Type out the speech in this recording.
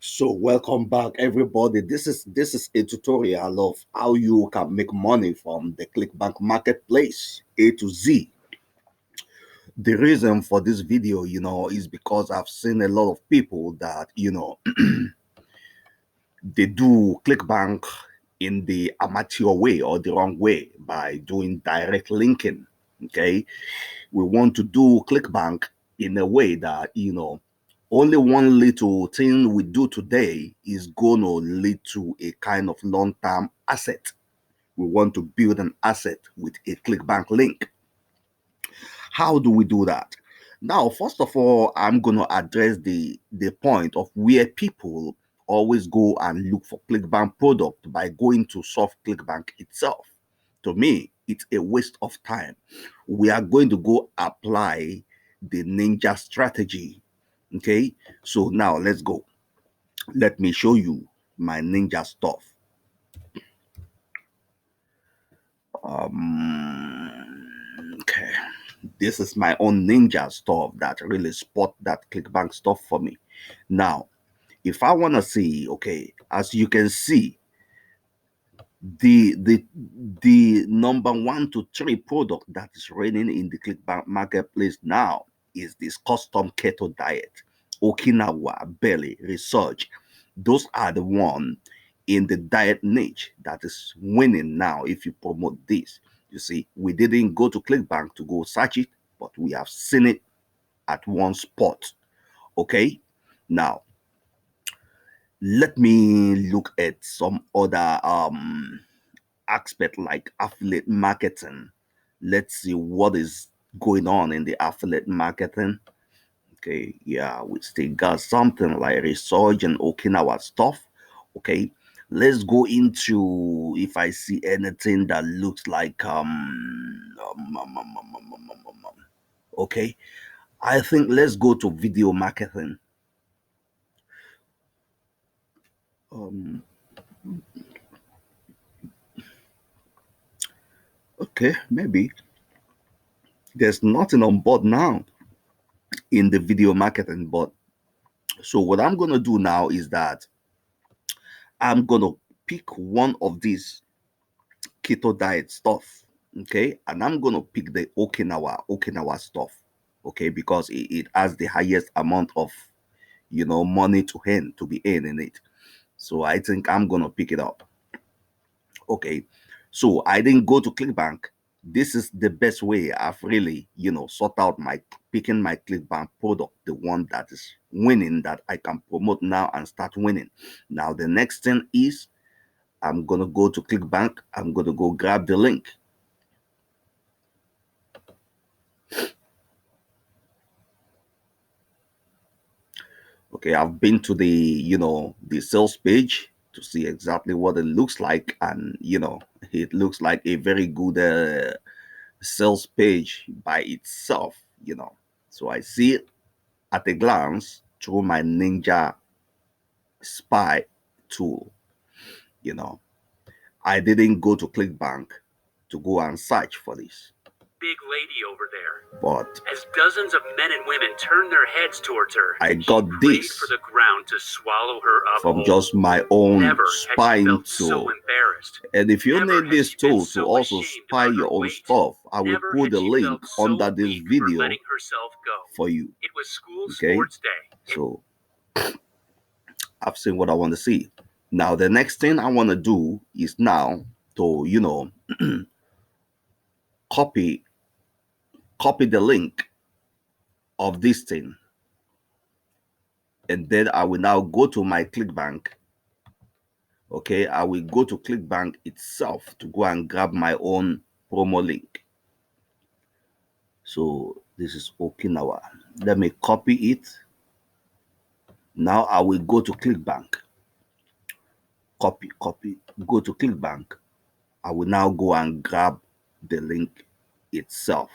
So welcome back, everybody. This is a tutorial of how you can make money from the Clickbank marketplace A to Z. The reason for this video, is because I've seen a lot of people that they do Clickbank in the amateur way or the wrong way by doing direct linking. Okay, we want to do Clickbank in a way that only one little thing we do today is going to lead to a kind of long-term asset. We want to build an asset with a Clickbank link. How do we do that? Now, first of all, I'm going to address the point of where people always go and look for Clickbank product by going to soft Clickbank itself. To me, it's a waste of time. We are going to go apply the ninja strategy. Okay, so now let's go. Let me show you my ninja stuff. Okay, this is my own ninja stuff that really spot that Clickbank stuff for me. Now, if I want to see, okay, as you can see, the number 1 to 3 product that is reigning in the Clickbank marketplace now is this custom keto diet, Okinawa belly research. Those are the one in the diet niche that is winning now. If you promote this, you see, we didn't go to Clickbank to go search it, but we have seen it at one spot. Okay, now let me look at some other aspect like affiliate marketing. Let's see what is going on in the affiliate marketing. Okay, yeah, we still got something like research and Okinawa stuff. Okay, let's go into if I see anything that looks like okay, I think let's go to video marketing. Okay, maybe there's nothing on board now in the video marketing, but so what I'm gonna do now is that I'm gonna pick one of these keto diet stuff, okay, and I'm gonna pick the Okinawa stuff, okay, because it has the highest amount of money to earn to be earned in it. So I think I'm gonna pick it up. Okay, so I didn't go to Clickbank. This is the best way I've really sort out my picking my Clickbank product, the one that is winning, that I can promote now and start winning. Now the next thing is I'm gonna go to Clickbank. I'm gonna go grab the link. Okay, I've been to the the sales page to see exactly what it looks like, and it looks like a very good sales page by itself. So I see it at a glance through my Ninja Spy tool. I didn't go to Clickbank to go and search for this. Big lady over there. But as dozens of men and women turned their heads towards her, I got this for the ground to swallow her up from whole. just my own Never spying had she tool. felt so embarrassed. And if you Never need had this she been tool so to also ashamed spy about your her own weight. stuff, I will Never put had the she link felt so under this weak for video letting herself go. for you. It was school Okay, sports day. so I've seen what I want to see. Now the next thing I want to do is now to copy the link of this thing, and then I will now go to my Clickbank. Okay, I will go to Clickbank itself to go and grab my own promo link. So this is Okinawa. Let me copy it. Now I will go to Clickbank. Copy, go to Clickbank. I will now go and grab the link itself.